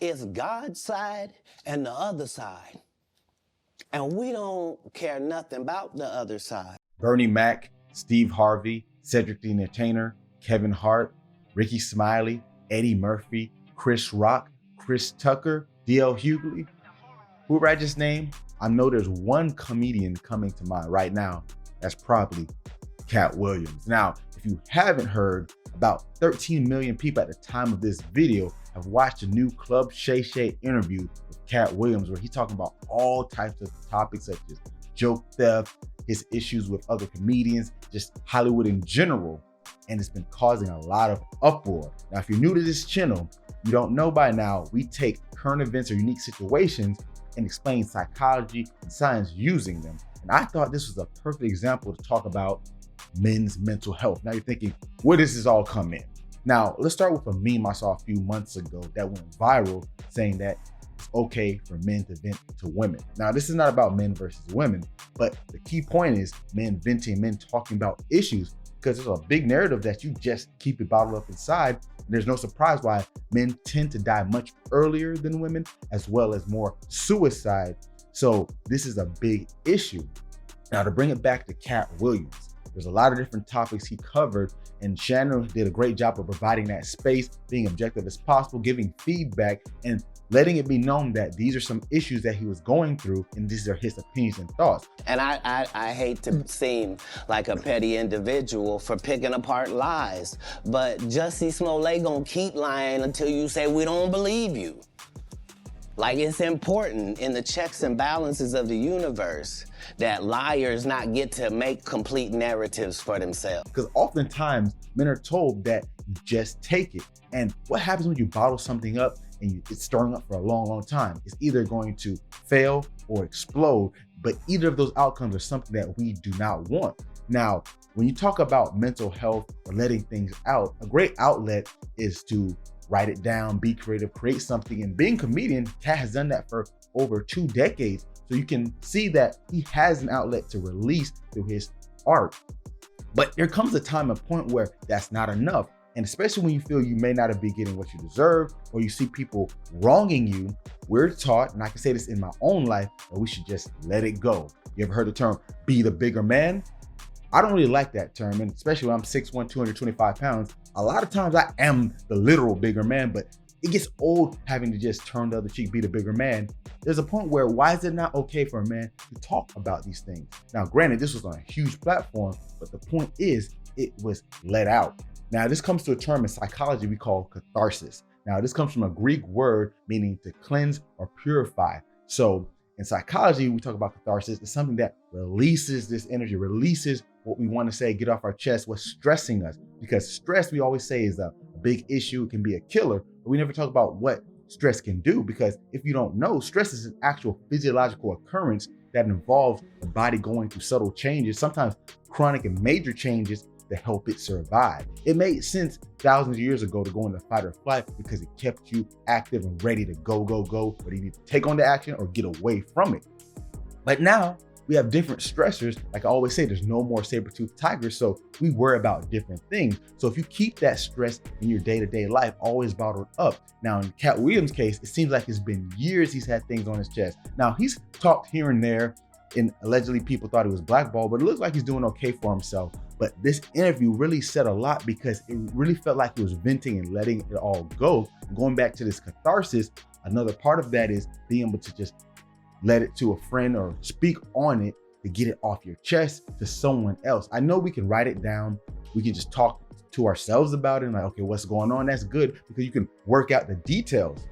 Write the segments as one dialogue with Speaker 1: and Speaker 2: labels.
Speaker 1: It's God's side and the other side. And we don't care nothing about the other side.
Speaker 2: Bernie Mac, Steve Harvey, Cedric the Entertainer, Kevin Hart, Ricky Smiley, Eddie Murphy, Chris Rock, Chris Tucker, D.L. Hughley. Whoever I just named, I know there's one comedian coming to mind right now. That's probably Katt Williams. Now, if you haven't heard, about 13 million people at the time of this video have watched a new Club Shay Shay interview with Katt Williams, where he's talking about all types of topics such as joke theft, his issues with other comedians, just Hollywood in general. And it's been causing a lot of uproar. Now, if you're new to this channel, you don't know by now, we take current events or unique situations and explain psychology and science using them. And I thought this was a perfect example to talk about men's mental health. Now you're thinking, where does this all come in? Now, let's start with a meme I saw a few months ago that went viral saying that it's okay for men to vent to women. Now, this is not about men versus women, but the key point is men venting, men talking about issues, because there's a big narrative that you just keep it bottled up inside. And there's no surprise why men tend to die much earlier than women, as well as more suicide. So this is a big issue. Now, to bring it back to Katt Williams, there's a lot of different topics he covered, and Shannon did a great job of providing that space, being objective as possible, giving feedback, and letting it be known that these are some issues that he was going through, and these are his opinions and thoughts.
Speaker 1: And I hate to seem like a petty individual for picking apart lies, but Jussie Smollett gonna keep lying until you say we don't believe you. Like, it's important in the checks and balances of the universe that liars not get to make complete narratives for themselves.
Speaker 2: Because oftentimes men are told that you just take it. And what happens when you bottle something up and it's stirring up for a long, long time? It's either going to fail or explode, but either of those outcomes are something that we do not want. Now, when you talk about mental health or letting things out, a great outlet is to write it down, be creative, create something. And being a comedian, Katt has done that for over 2 decades. So you can see that he has an outlet to release through his art. But there comes a time and point where that's not enough. And especially when you feel you may not be getting what you deserve, or you see people wronging you, we're taught, and I can say this in my own life, that we should just let it go. You ever heard the term, be the bigger man? I don't really like that term, and especially when I'm 6'1", 225 pounds, a lot of times I am the literal bigger man, but it gets old having to just turn the other cheek, be the bigger man. There's a point where, why is it not okay for a man to talk about these things? Now, granted, this was on a huge platform, but the point is, it was let out. Now, this comes to a term in psychology we call catharsis. Now, this comes from a Greek word meaning to cleanse or purify. So in psychology, we talk about catharsis. It's something that releases this energy, releases what we want to say, get off our chest, what's stressing us. Because stress, we always say, is a big issue. It can be a killer, but we never talk about what stress can do. Because if you don't know, stress is an actual physiological occurrence that involves the body going through subtle changes, sometimes chronic and major changes, to help it survive. It made sense thousands of years ago to go into fight or flight because it kept you active and ready to go, whether you need to take on the action or get away from it. But now we have different stressors. Like I always say, there's no more saber-toothed tigers, so we worry about different things. So if you keep that stress in your day-to-day life always bottled up. Now in Katt Williams' case, it seems like it's been years he's had things on his chest. Now he's talked here and there, and allegedly people thought he was blackballed, but it looks like he's doing okay for himself. But this interview really said a lot because it really felt like he was venting and letting it all go. And going back to this catharsis, another part of that is being able to just let it to a friend or speak on it to get it off your chest to someone else. I know we can write it down. We can just talk to ourselves about it and like, okay, what's going on? That's good because you can work out the details.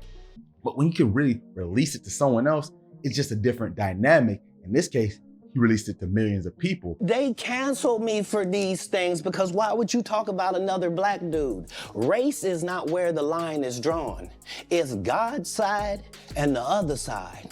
Speaker 2: But when you can really release it to someone else, it's just a different dynamic. In this case, he released it to millions of people.
Speaker 1: They canceled me for these things because why would you talk about another black dude? Race is not where the line is drawn. It's God's side and the other side.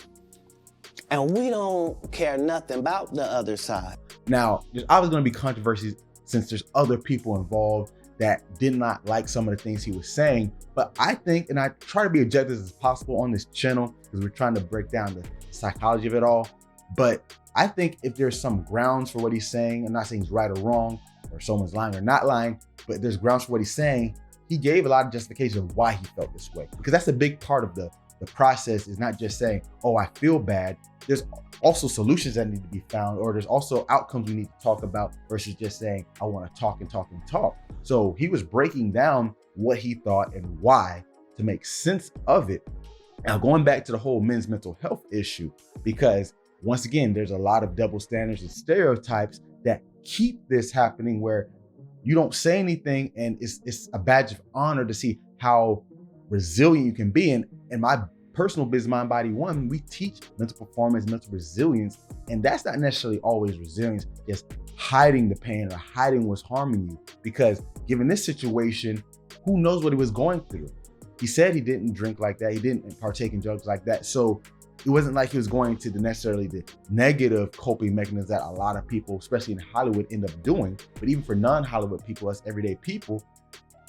Speaker 1: And we don't care nothing about the other side.
Speaker 2: Now, there's obviously going to be controversies since there's other people involved that did not like some of the things he was saying. But I think, and I try to be objective as possible on this channel because we're trying to break down the psychology of it all. But I think if there's some grounds for what he's saying, I'm not saying he's right or wrong, or someone's lying or not lying, but if there's grounds for what he's saying, he gave a lot of justification of why he felt this way. Because that's a big part of the the process is not just saying, oh, I feel bad. There's also solutions that need to be found, or there's also outcomes we need to talk about versus just saying, I want to talk and talk and talk. So he was breaking down what he thought and why to make sense of it. Now, going back to the whole men's mental health issue, because once again, there's a lot of double standards and stereotypes that keep this happening where you don't say anything and it's a badge of honor to see how resilient you can be. And in my personal business, Mind Body One, we teach mental performance, mental resilience, and that's not necessarily always resilience, just hiding the pain or hiding what's harming you. Because given this situation, who knows what he was going through? He said he didn't drink like that. He didn't partake in drugs like that. So it wasn't like he was going to necessarily the negative coping mechanisms that a lot of people, especially in Hollywood, end up doing. But even for non-Hollywood people, us everyday people,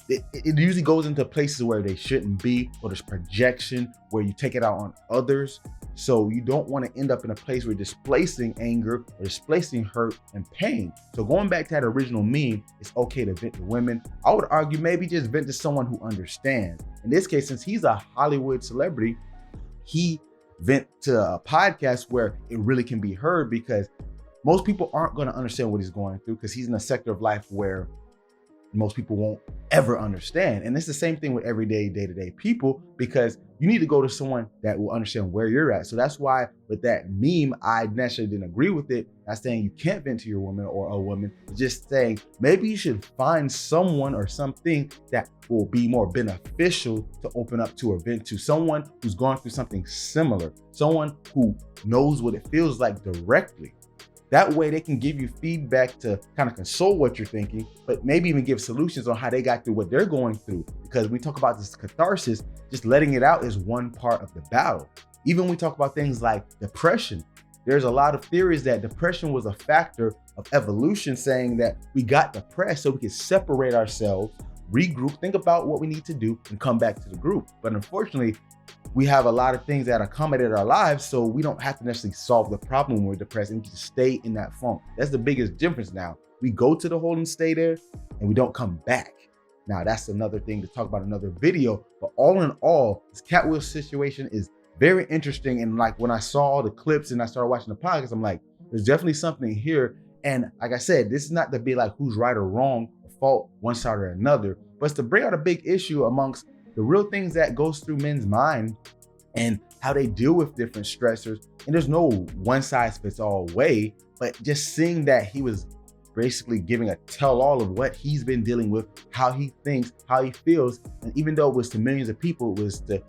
Speaker 2: it usually goes into places where they shouldn't be, or there's projection where you take it out on others. So you don't want to end up in a place where you're displacing anger or displacing hurt and pain. So going back to that original meme, it's okay to vent to women. I would argue maybe just vent to someone who understands. In this case, since he's a Hollywood celebrity, he vent to a podcast where it really can be heard, because most people aren't going to understand what he's going through, because he's in a sector of life where most people won't ever understand. And it's the same thing with everyday, day-to-day people, because you need to go to someone that will understand where you're at. So that's why with that meme, I necessarily didn't agree with it. Not saying you can't vent to your woman or a woman, just saying maybe you should find someone or something that will be more beneficial to open up to or vent to. Someone who's gone through something similar, someone who knows what it feels like directly. That way they can give you feedback to kind of console what you're thinking, but maybe even give solutions on how they got through what they're going through. Because when we talk about this catharsis, just letting it out is one part of the battle. Even when we talk about things like depression, there's a lot of theories that depression was a factor of evolution, saying that we got depressed so we could separate ourselves, regroup, think about what we need to do, and come back to the group. But unfortunately, we have a lot of things that accommodate our lives, so we don't have to necessarily solve the problem when we're depressed, and we just stay in that funk. That's the biggest difference now. We go to the hole and stay there, and we don't come back. Now, that's another thing to talk about in another video, but all in all, this Katt Williams situation is very interesting. And like when I saw the clips and I started watching the podcast, I'm like, there's definitely something here. And like I said, this is not to be like who's right or wrong, or fault one side or another, but it's to bring out a big issue amongst the real things that goes through men's mind and how they deal with different stressors. And there's no one size fits all way, but just seeing that he was basically giving a tell-all of what he's been dealing with, how he thinks, how he feels. And even though it was to millions of people, it was to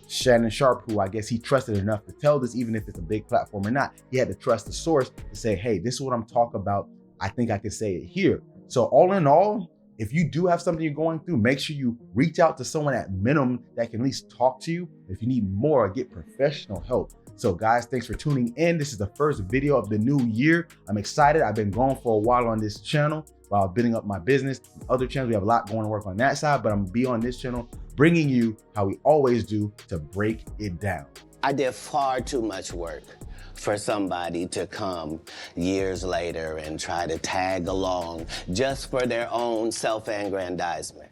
Speaker 2: Shannon Sharp, who I guess he trusted enough to tell this, even if it's a big platform or not. He had to trust the source to say, hey, this is what I'm talking about. I think I can say it here. So all in all, if you do have something you're going through, make sure you reach out to someone at minimum that can at least talk to you. If you need more, get professional help. So guys, thanks for tuning in. This is the first video of the new year. I'm excited. I've been going for a while on this channel while building up my business. Other channels, we have a lot going to work on that side, but I'm gonna be on this channel bringing you how we always do to break it down.
Speaker 1: I did far too much work for somebody to come years later and try to tag along just for their own self-aggrandizement.